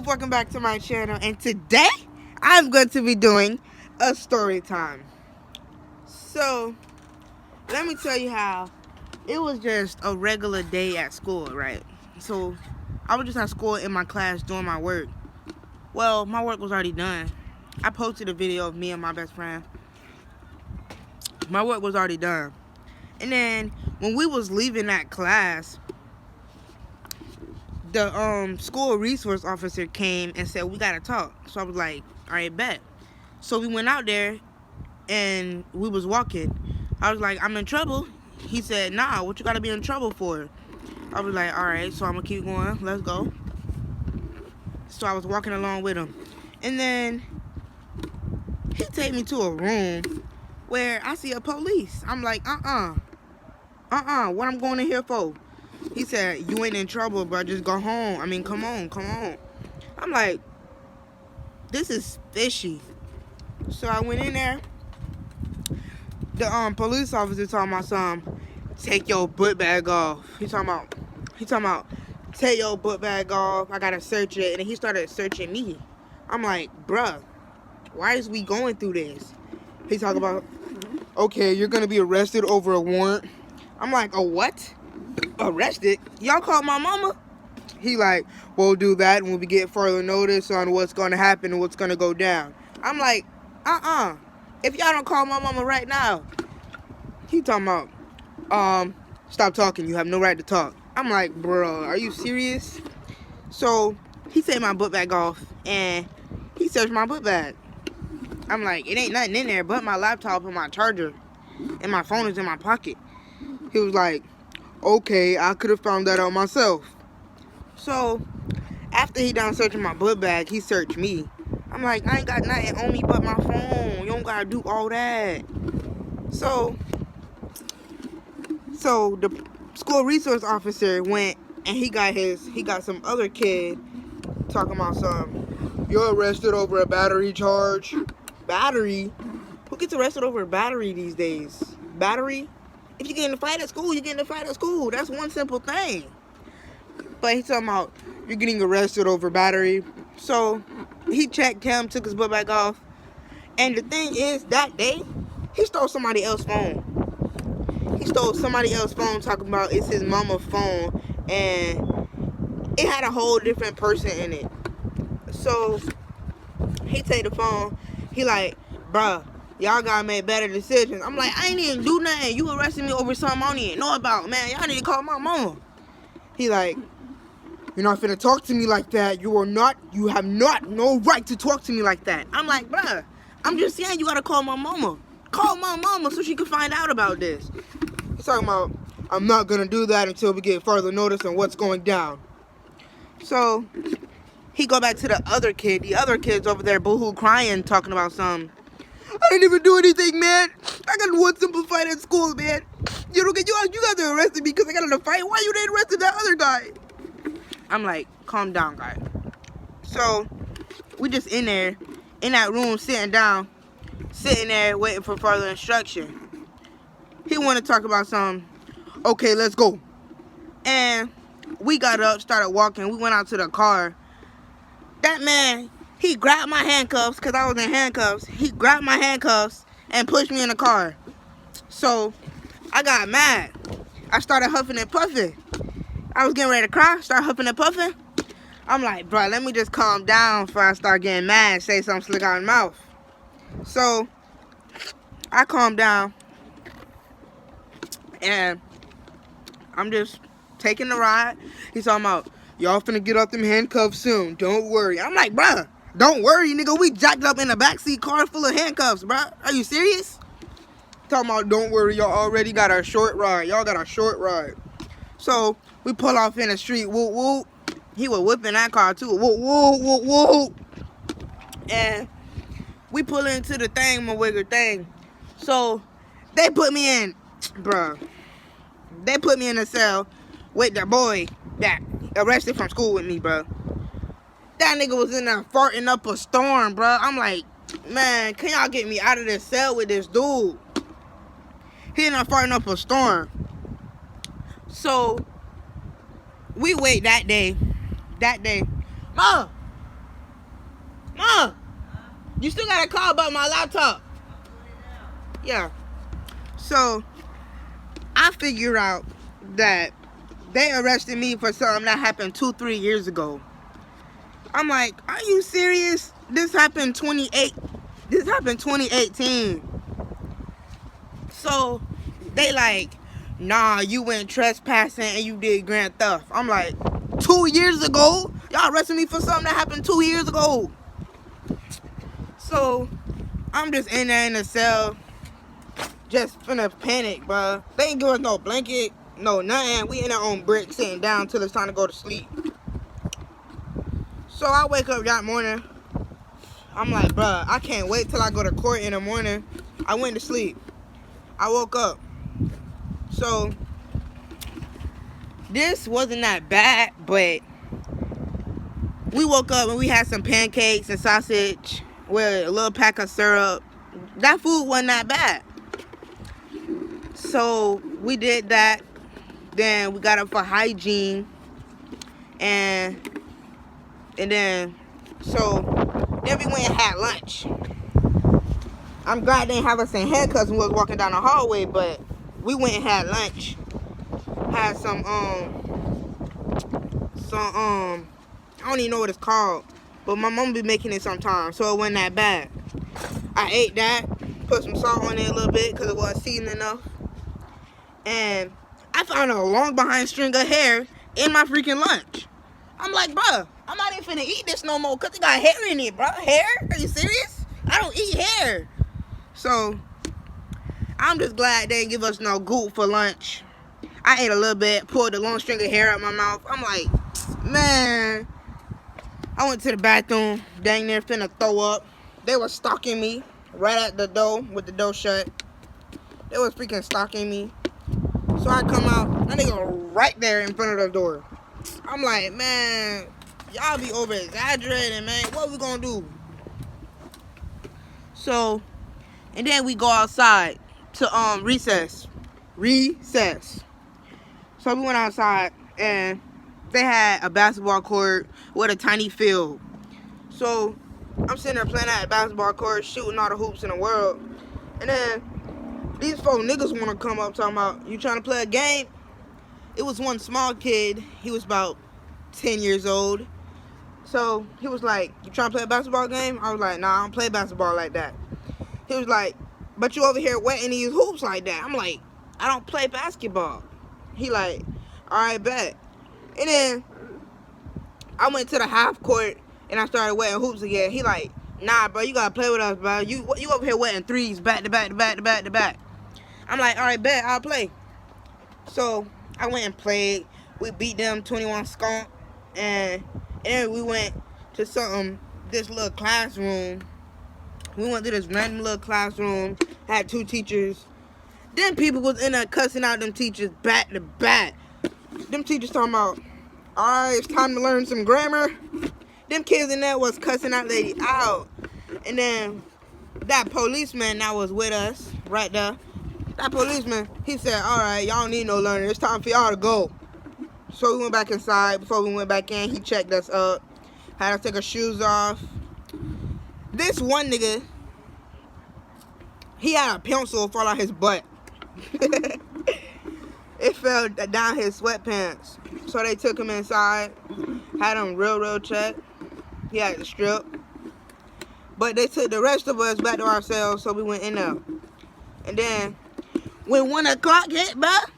YouTube? Welcome back to my channel, and today I'm going to be doing a story time. So let me tell you how it was just a regular day at school, right? So I was just at school in my class doing my work. Well, my work was already done. I posted a video of me and my best friend. My work was already done. And then when we was leaving that class, the school resource officer came and said, we gotta talk. So I was like, all right, bet. So we went out there and we was walking. I was like, I'm in trouble. He said, nah, what you gotta be in trouble for? I was like, all right, so I'm gonna keep going. Let's go. So I was walking along with him. And then he take me to a room where I see a police. I'm like, what I'm going in here for? He said, you ain't in trouble, bro. Just go home. I mean, come on. I'm like, this is fishy. So I went in there. The police officer talking about something. Take your book bag off. He talking about take your book bag off. I gotta search it. And he started searching me. I'm like, bruh, why is we going through this? He talking about, okay, you're gonna be arrested over a warrant. I'm like, a what? Arrested? Y'all called my mama? He like, we'll do that when we get further notice on what's gonna happen and what's gonna go down. I'm like, if y'all don't call my mama right now. He talking about, stop talking, you have no right to talk. I'm like, bro, are you serious? So he take my book bag off and he searched my book bag. I'm like, it ain't nothing in there but my laptop and my charger, and my phone is in my pocket. He was like, okay, I could have found that out myself. So after he done searching my book bag, he searched me. I'm like, I ain't got nothing on me but my phone. You don't gotta do all that. So the school resource officer went and he got some other kid talking about something. You're arrested over a battery charge. Battery? Who gets arrested over a battery these days? Battery? If you get in a fight at school, you get in a fight at school. That's one simple thing. But he's talking about you're getting arrested over battery. So he checked him, took his book back off. And the thing is, that day, he stole somebody else's phone. He stole somebody else's phone talking about it's his mama's phone. And it had a whole different person in it. So he take the phone. He like, bruh, y'all gotta make better decisions. I'm like, I ain't even do nothing. You arrested me over something I don't even know about, man. Y'all need to call my mama. He like, you're not finna talk to me like that. You have not no right to talk to me like that. I'm like, bruh, I'm just saying you gotta call my mama. Call my mama so she can find out about this. He's talking about, I'm not gonna do that until we get further notice on what's going down. So he go back to the other kid. The other kid's over there boohoo crying, talking about something. I didn't even do anything, man. I got one simple fight at school, man. You guys arrested me because I got in a fight. Why you didn't arrested that other guy? I'm like, calm down, guy. So we just in there, in that room, sitting there waiting for further instruction. He want to talk about something. Okay, let's go. And we got up, started walking. We went out to the car. That man, he grabbed my handcuffs because I was in handcuffs. He grabbed my handcuffs and pushed me in the car. So I got mad. I started huffing and puffing. I was getting ready to cry, start huffing and puffing. I'm like, bro, let me just calm down before I start getting mad and say something slick out of my mouth. So I calmed down and I'm just taking the ride. He's talking about, y'all finna get off them handcuffs soon. Don't worry. I'm like, bruh, don't worry, nigga. We jacked up in a backseat car full of handcuffs, bruh. Are you serious? Talking about, don't worry, y'all already got a short ride. Y'all got a short ride. So we pull off in the street. Whoop, whoop. He was whipping that car too. Whoop, whoop, whoop, whoop. And we pull into the thingamawigger thing. So they put me in, bruh. They put me in a cell with the boy that arrested from school with me, bro. That nigga was in there farting up a storm, bro. I'm like, man, can y'all get me out of this cell with this dude? He in there farting up a storm. So we wait that day. Mom, Ma, you still got a call about my laptop. Yeah. So, I figure out that they arrested me for something that happened 2-3 years ago. I'm like, are you serious? This happened 2018. So, they like, nah, you went trespassing and you did grand theft. I'm like, 2 years ago? Y'all arrested me for something that happened 2 years ago. So, I'm just in there in the cell, just finna panic, bro. They ain't give us no blanket, no nothing. We in our own brick, sitting down till it's time to go to sleep. So I wake up that morning. I'm like, bro, I can't wait till I go to court in the morning. I went to sleep. I woke up. So this wasn't that bad, but we woke up and we had some pancakes and sausage with a little pack of syrup. That food wasn't that bad. So we did that. Then we got up for hygiene. And then we went and had lunch. I'm glad they didn't have us in handcuffs when we was walking down the hallway, but we went and had lunch. Had some I don't even know what it's called, but my mom be making it sometimes, so it wasn't that bad. I ate that, put some salt on it a little bit because it wasn't seasoned enough, and I found a long behind string of hair in my freaking lunch. I'm like, bruh, I'm not even finna eat this no more because it got hair in it, bro. Hair? Are you serious? I don't eat hair. So, I'm just glad they didn't give us no goop for lunch. I ate a little bit, pulled the long string of hair out my mouth. I'm like, man. I went to the bathroom, dang near finna throw up. They were stalking me right at the door with the door shut. They was freaking stalking me. So I come out, that nigga right there in front of the door. I'm like, man, y'all be over exaggerating, man. What we gonna do? So, and then we go outside to recess. So we went outside and they had a basketball court with a tiny field. So I'm sitting there playing at a basketball court, shooting all the hoops in the world. And then these 4 niggas want to come up talking about, you trying to play a game? It was one small kid. He was about 10 years old. So he was like, you trying to play a basketball game? I was like, nah, I don't play basketball like that. He was like, but you over here wetting these hoops like that. I'm like, I don't play basketball. He like, all right, bet. And then I went to the half court and I started wetting hoops again. He like, nah, bro, you gotta play with us, bro. You over here wetting threes back to back to back to back to back. I'm like, all right, bet, I'll play. So I went and played. We beat them 21 skunk, and then we went to this little classroom. We went to this random little classroom. Had 2 teachers. Then people was in there cussing out them teachers back to back. Them teachers talking about, all right, it's time to learn some grammar. Them kids in there was cussing that lady out. And then that policeman that was with us right there, that policeman, he said, all right, y'all don't need no learning. It's time for y'all to go. So we went back inside. Before we went back in, he checked us up. Had us take our shoes off. This one nigga, he had a pencil fall out his butt. It fell down his sweatpants. So they took him inside. Had him real checked. He had to strip. But they took the rest of us back to our cells, so we went in there. And then, when 1 o'clock hit, bruh,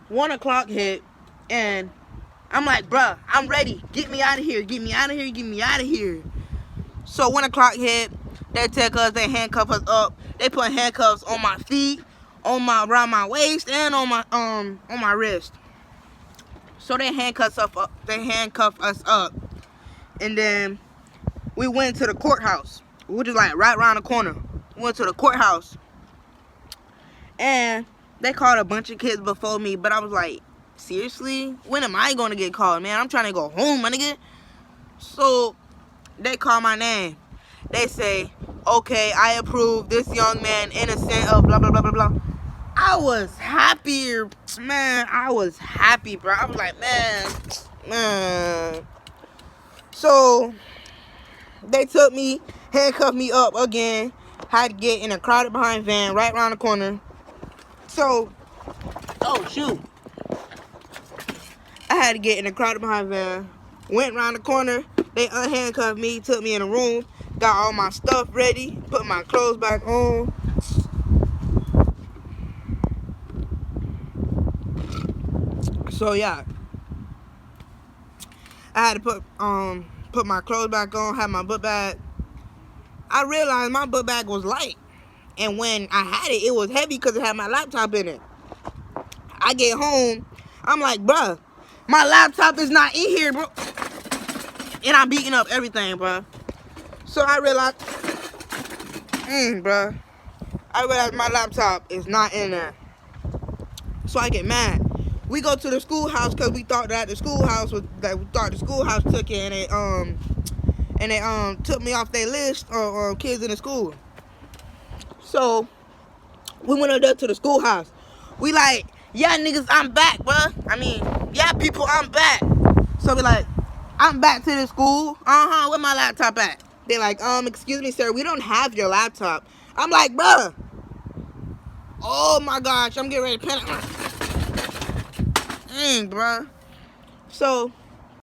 1 o'clock hit, and I'm like, bruh, I'm ready. Get me out of here. Get me out of here. Get me out of here. So 1 o'clock hit. They take us. They handcuff us up. They put handcuffs on my feet, around my waist, and on my wrist. So they handcuff us up. They handcuff us up, and then we went to the courthouse, which is like right around the corner. We went to the courthouse, and they called a bunch of kids before me, but I was like, seriously? When am I gonna get called, man? I'm trying to go home, my nigga. So they call my name. They say, okay, I approve this young man innocent of blah blah blah blah blah. I was happier, man. I was happy, bro. I was like, man. So They took me, handcuffed me up again. Had to get in a crowded behind van right around the corner. So, oh shoot. I had to get in a crowded behind van. Went around the corner. They unhandcuffed me, took me in a room, got all my stuff ready, put my clothes back on. So yeah, I had to put my clothes back on, have my book bag. I realized my book bag was light, and when I had it, it was heavy because it had my laptop in it. I get home, I'm like, bruh, my laptop is not in here, bro. And I'm beating up everything, bruh. So I realized, bruh, I realized my laptop is not in there. So I get mad. We go to the schoolhouse because we thought that the schoolhouse took it, and they took me off their list of kids in the school. So we went up there to the schoolhouse. We like, yeah, niggas, I'm back, bruh. I mean, yeah, people, I'm back. So we like, I'm back to the school. Where my laptop at? They like, excuse me, sir, we don't have your laptop. I'm like, bruh. Oh my gosh, I'm getting ready to panic. Bruh. So